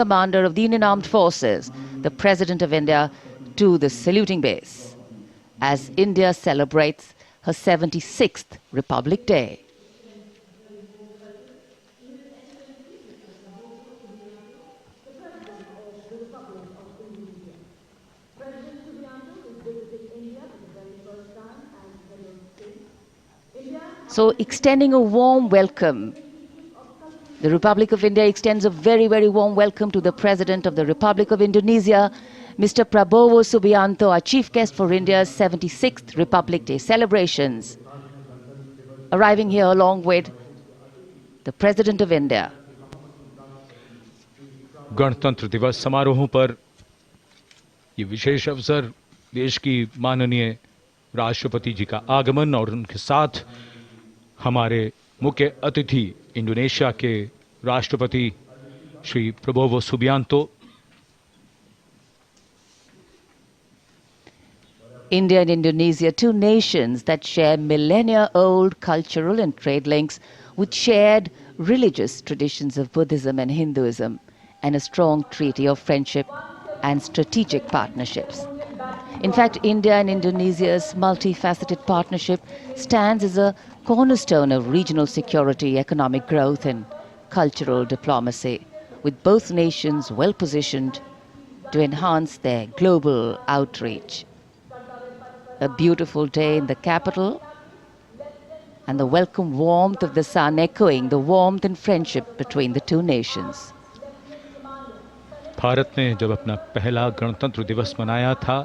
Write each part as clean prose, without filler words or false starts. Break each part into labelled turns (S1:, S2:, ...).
S1: Commander of the Indian Armed Forces, the President of India, to the saluting base as India celebrates her 76th Republic Day. So extending a warm welcome. The Republic of India extends a very, very warm welcome to the President of the Republic of Indonesia, Mr. Prabowo Subianto, our chief guest for India's 76th Republic Day celebrations, arriving here along with the President of India.
S2: गणतंत्र दिवस समारोहों पर ये विशेष अवसर देश की माननीय राष्ट्रपति जी का आगमन और उनके साथ हमारे मुख्य अतिथि इंडोनेशिया के राष्ट्रपति Shri Prabowo Subianto.
S1: India and Indonesia, two nations that share millennia-old cultural and trade links with shared religious traditions of Buddhism and Hinduism and a strong treaty of friendship and strategic partnerships. In fact, India and Indonesia's multifaceted partnership stands as a cornerstone of regional security, economic growth and cultural diplomacy, with both nations well positioned to enhance their global outreach. A beautiful day in the capital and the welcome warmth of the sun echoing the warmth and friendship between the two nations.
S2: Bharat ने जब अपना पहला गणतंत्र दिवस मनाया था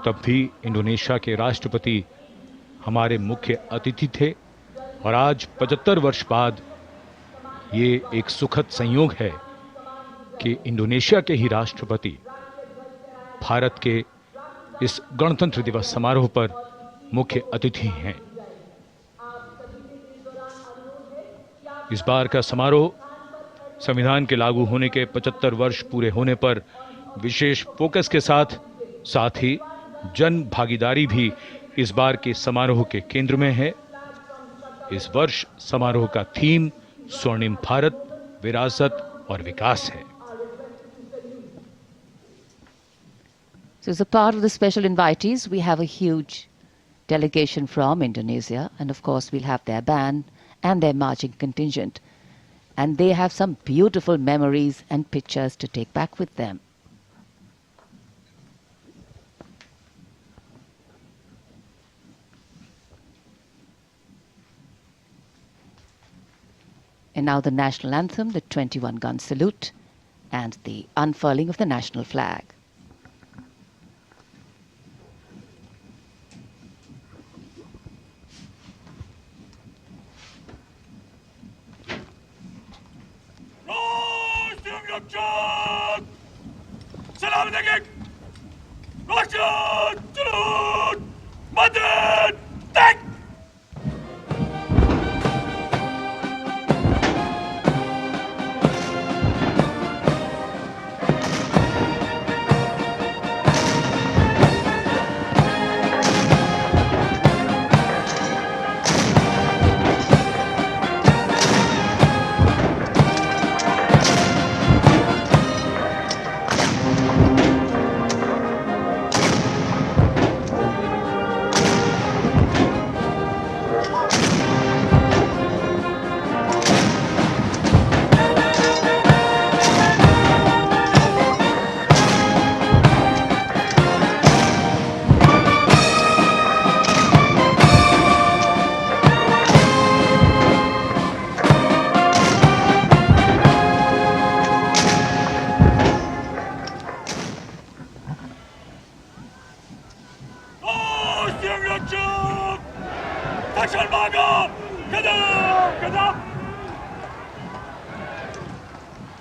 S2: तब भी इंडोनेशिया के राष्ट्रपति हमारे मुख्य अतिथि थे और आज 75 वर्ष बाद ये एक सुखद संयोग है कि इंडोनेशिया के ही राष्ट्रपति भारत के इस गणतंत्र दिवस समारोह पर मुख्य अतिथि हैं. इस बार का समारोह संविधान के लागू होने के 75 वर्ष पूरे होने पर विशेष फोकस के साथ ही जन भागीदारी भी इस बार के समारोह के केंद्र में है. इस वर्ष समारोह का थीम स्वर्णिम भारत, विरासत और विकास है.
S1: So as a part of the special invitees, we have a huge delegation from Indonesia, and of course we'll have their band and their marching contingent. And they have some beautiful memories and pictures to take back with them. And now the national anthem, the 21-gun salute, and the unfurling of the national flag.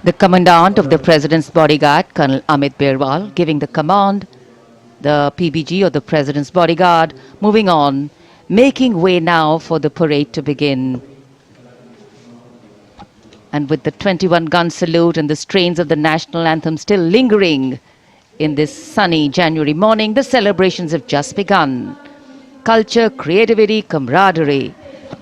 S1: The Commandant of the President's Bodyguard, Colonel Amit Birwal, giving the command, the PBG or the President's Bodyguard, moving on, making way now for the parade to begin. And with the 21-gun salute and the strains of the national anthem still lingering in this sunny January morning, the celebrations have just begun. Culture, creativity, camaraderie.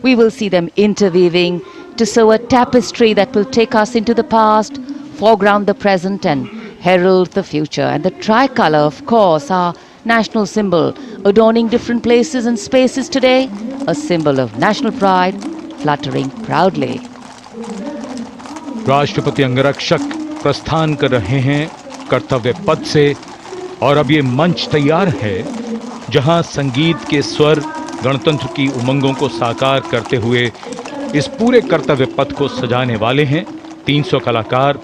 S1: We will see them interweaving to sew a tapestry that will take us into the past foreground the present and herald the future. And the tricolour, of course, our national symbol, adorning different places and spaces today, a symbol of national pride, fluttering proudly.
S2: राष्ट्रपति अंगरक्षक प्रस्थान कर रहे हैं कर्तव्य पथ से और अब ये मंच तैयार है जहां संगीत के स्वर गणतंत्र की उमंगों को साकार करते हुए इस पूरे कर्तव्य पथ को सजाने वाले हैं। 300 कलाकार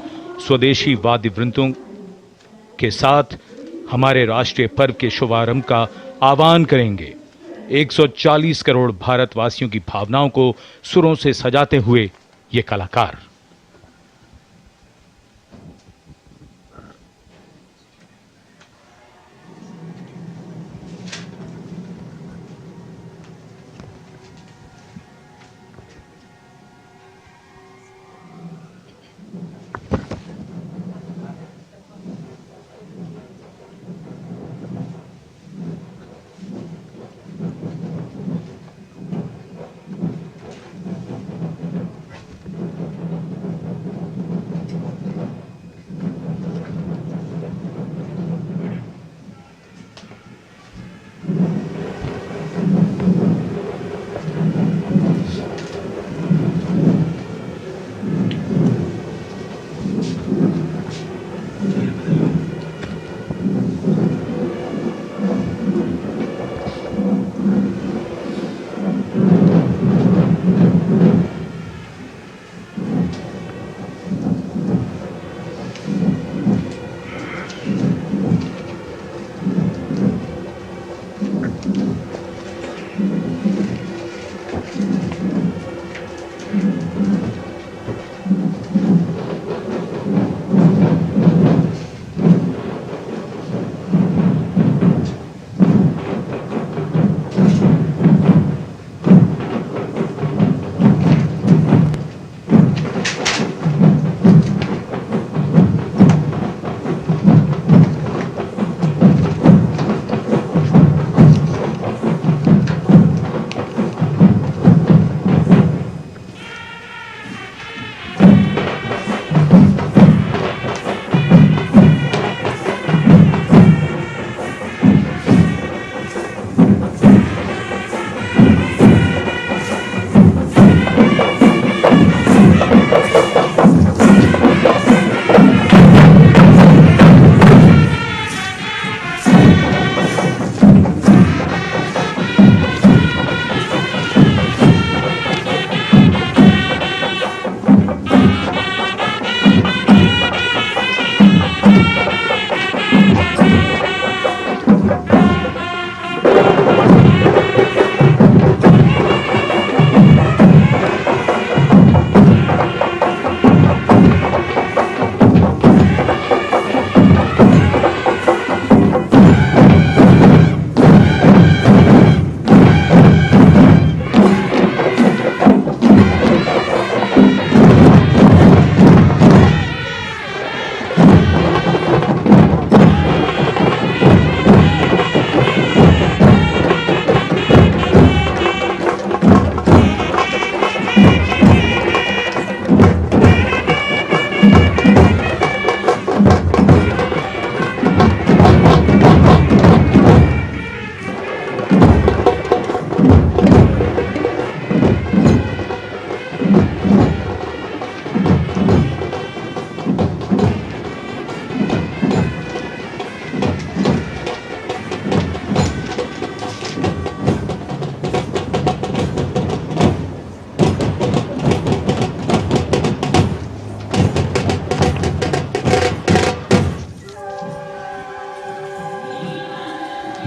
S2: स्वदेशी वाद्य वृंदों के साथ हमारे राष्ट्रीय पर्व के शुभारंभ का आह्वान करेंगे। 140 करोड़ भारतवासियों की भावनाओं को सुरों से सजाते हुए ये कलाकार।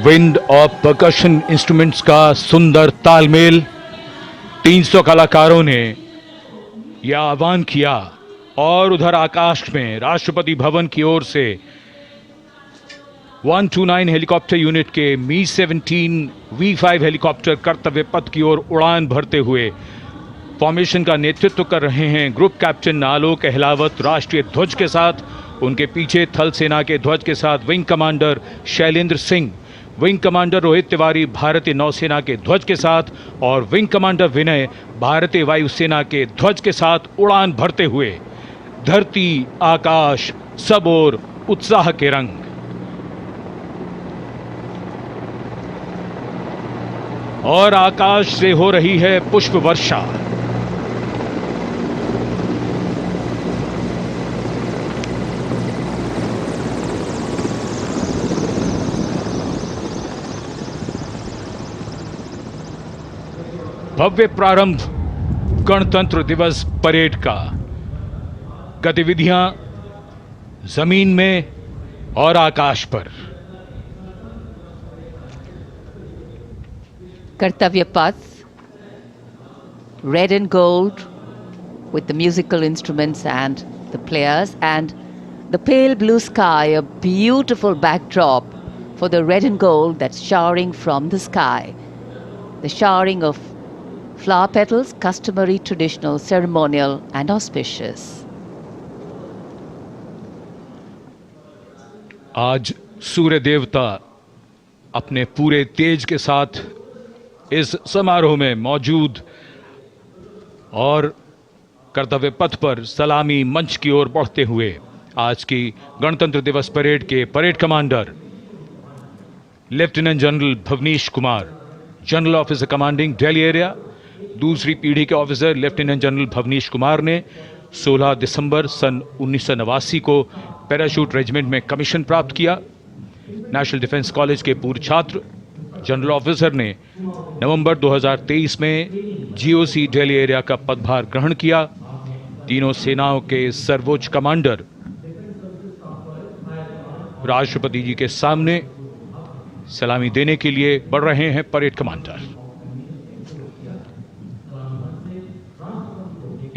S2: विंड और परकशन इंस्ट्रूमेंट्स का सुंदर तालमेल। 300 कलाकारों ने यह आह्वान किया और उधर आकाश में राष्ट्रपति भवन की ओर से 129 हेलीकॉप्टर यूनिट के मी-17 V5 हेलीकॉप्टर कर्तव्य पथ की ओर उड़ान भरते हुए फॉर्मेशन का नेतृत्व कर रहे हैं ग्रुप कैप्टन आलोक अहलावत राष्ट्रीय ध्वज के साथ। उनके पीछे थल सेना के ध्वज के साथ wing commander Shailendra Singh, wing commander Rohit Tiwari भारतीय नौसेना के ध्वज के साथ और विंग कमांडर विनय भारतीय वायुसेना के ध्वज के साथ उड़ान भरते हुए धरती आकाश सब ओर उत्साह के रंग। और आकाश से हो रही है पुष्प वर्षा। भव्य प्रारंभ गणतंत्र दिवस परेड का। गतिविधियां जमीन में और आकाश पर।
S1: Kartavya Path, red and gold, with the musical instruments and the players, and the pale blue sky, a beautiful backdrop for the red and gold that's showering from the sky. The showering of flower petals, customary, traditional, ceremonial, and auspicious.
S2: आज सूर्य देवता अपने पूरे तेज के साथ इस समारोह में मौजूद और कर्तव्य पथ पर सलामी मंच की ओर बढ़ते हुए आज की गणतंत्र दिवस परेड के parade commander lieutenant general Bhavnish Kumar, general officer commanding Delhi area, दूसरी पीढ़ी के officer lieutenant general Bhavnish Kumar ने 16 दिसंबर सन 1989 को पैराशूट रेजिमेंट में कमीशन प्राप्त किया। नेशनल डिफेंस कॉलेज के पूर्व छात्र जनरल ऑफिसर ने नवंबर 2023 में जीओसी दिल्ली एरिया का पदभार ग्रहण किया। तीनों सेनाओं के सर्वोच्च कमांडर राष्ट्रपति जी के सामने सलामी देने के लिए बढ़ रहे हैं परेड कमांडर।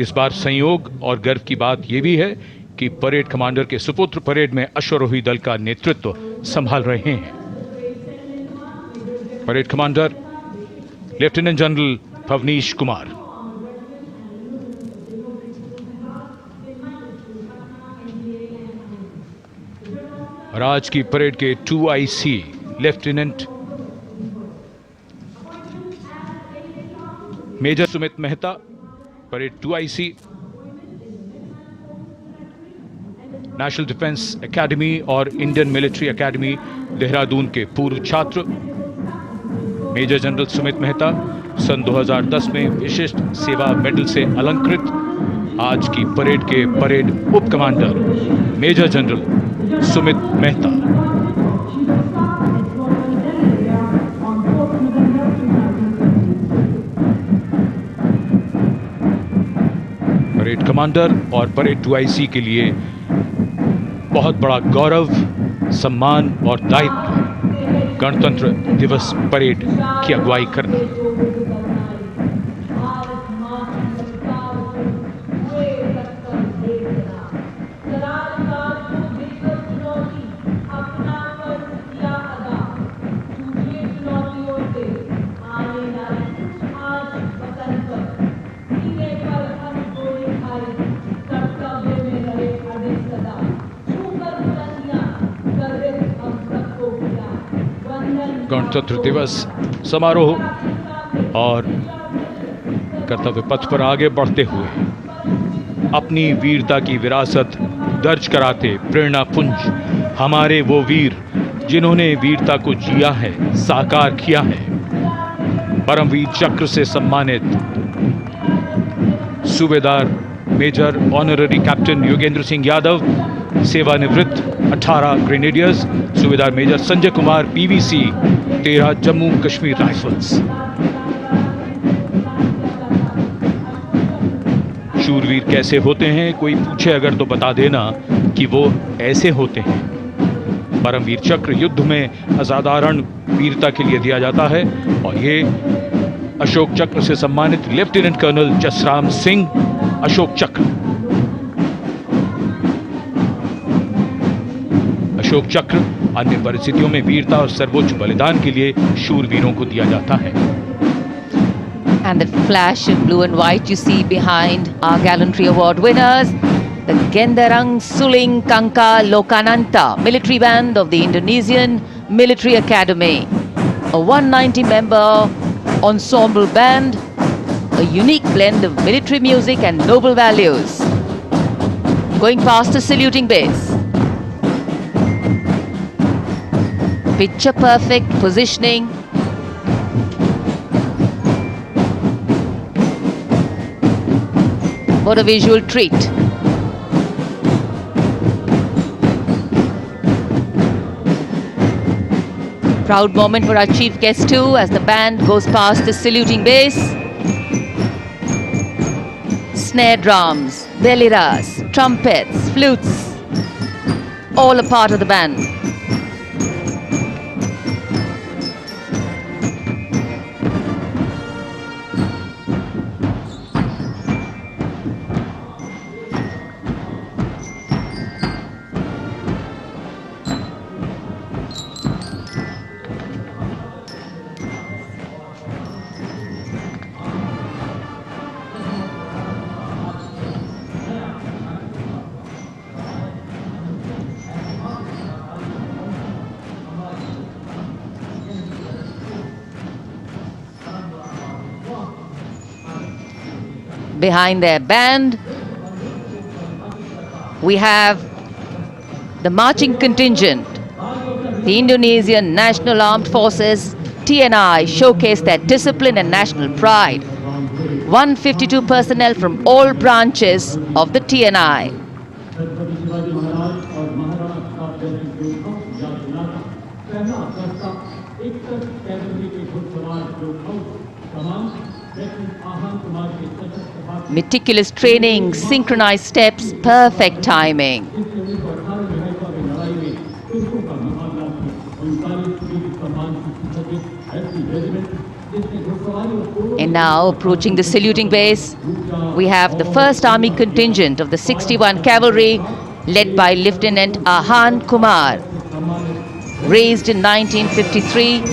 S2: इस बार संयोग और गर्व की बात यह भी है कि परेड कमांडर के सुपुत्र परेड में अश्वारोही दल का नेतृत्व संभाल रहे हैं। Parade commander lieutenant general Bhavnish Kumar. और आज की परेड के 2IC lieutenant major Sumit Mehta, parade 2IC, national defence academy और इंडियन मिलिट्री एकेडमी देहरादून के पूर्व छात्र मेजर जनरल सुमित मेहता, सन 2010 में विशिष्ट सेवा मेडल से अलंकृत। आज की परेड के परेड उप commander major general Sumit Mehta. Parade commander और परेड 2IC के लिए बहुत बड़ा गौरव, सम्मान और दायित्व गणतंत्र दिवस परेड की अगुवाई करना। गणतंत्र दिवस समारोह और कर्तव्य पथ पर आगे बढ़ते हुए अपनी वीरता की विरासत दर्ज कराते प्रेरणा पुंज हमारे वो वीर जिन्होंने वीरता को जिया है, साकार किया है। परमवीर चक्र से सम्मानित सूबेदार major honorary captain Yogendra Singh Yadav, सेवानिवृत्त 18 ग्रेनेडियर्स, सूबेदार major Sanjay Kumar PVC 13 Jammu Kashmir rifles. शूरवीर कैसे होते हैं, कोई पूछे अगर तो बता देना कि वो ऐसे होते हैं। परमवीर चक्र युद्ध में असाधारण वीरता के लिए दिया जाता है और ये अशोक चक्र से सम्मानित लेफ्टिनेंट कर्नल जसराम सिंह अशोक चक्र। अशोक चक्र अन्य परिस्थितियों में वीरता और सर्वोच्च बलिदान के लिए शूरवीरों को दिया जाता है।
S1: And that flash in blue and white you see behind our gallantry award winners, the Gendarang Suling Kangka Lokananta military band of the Indonesian Military Academy, a 190-member ensemble band, a unique blend of military music and noble values. going past the saluting base. Picture perfect positioning. What a visual treat. Proud moment for our chief guest too, as the band goes past the saluting base. Snare drums, veliras, trumpets, flutes, all a part of the band. Behind their band, we have the marching contingent. The Indonesian National Armed Forces, TNI, showcase their discipline and national pride. 152 personnel from all branches of the TNI. Meticulous training, synchronized steps, perfect timing. And now, approaching the saluting base, we have the 1st Army contingent of the 61 Cavalry, led by Lieutenant Ahan Kumar. Raised in 1953,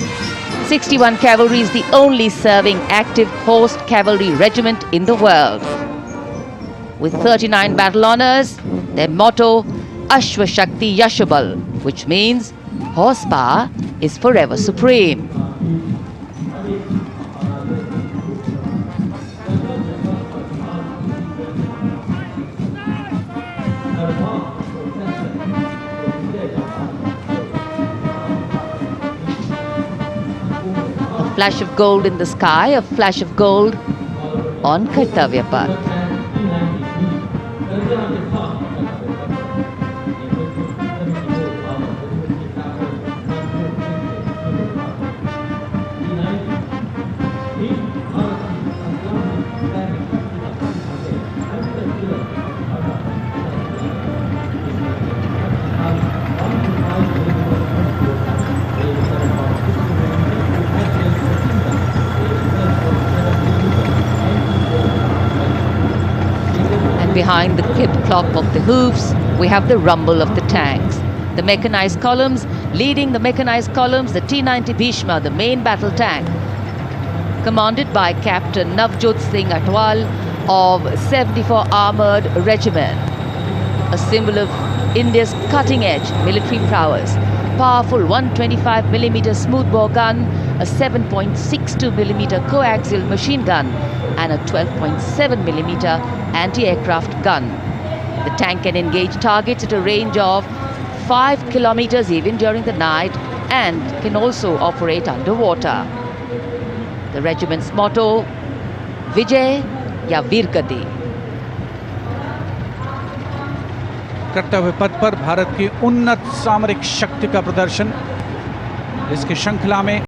S1: 61 Cavalry is the only serving active horse cavalry regiment in the world. With 39 battle honors, their motto, Ashwa Shakti Yashabal, which means horsepower is forever supreme. A flash of gold in the sky, a flash of gold on Kartavya Path. Behind the clip-clop of the hoofs, we have the rumble of the tanks. The mechanized columns, leading the mechanized columns, the T-90 Bhishma, the main battle tank, commanded by Captain Navjot Singh Atwal of 74 Armoured Regiment. A symbol of India's cutting-edge military prowess. Powerful 125mm smoothbore gun, a 7.62mm coaxial machine gun, and a 12.7mm anti-aircraft gun. The tank can engage targets at a range of 5 kilometers even during the night and can also operate underwater. The regiment's motto, Vijay ya Veergati.
S3: कर्तव्य पथ पर भारत की उन्नत सामरिक शक्ति का प्रदर्शन इसकी श्रृंखला में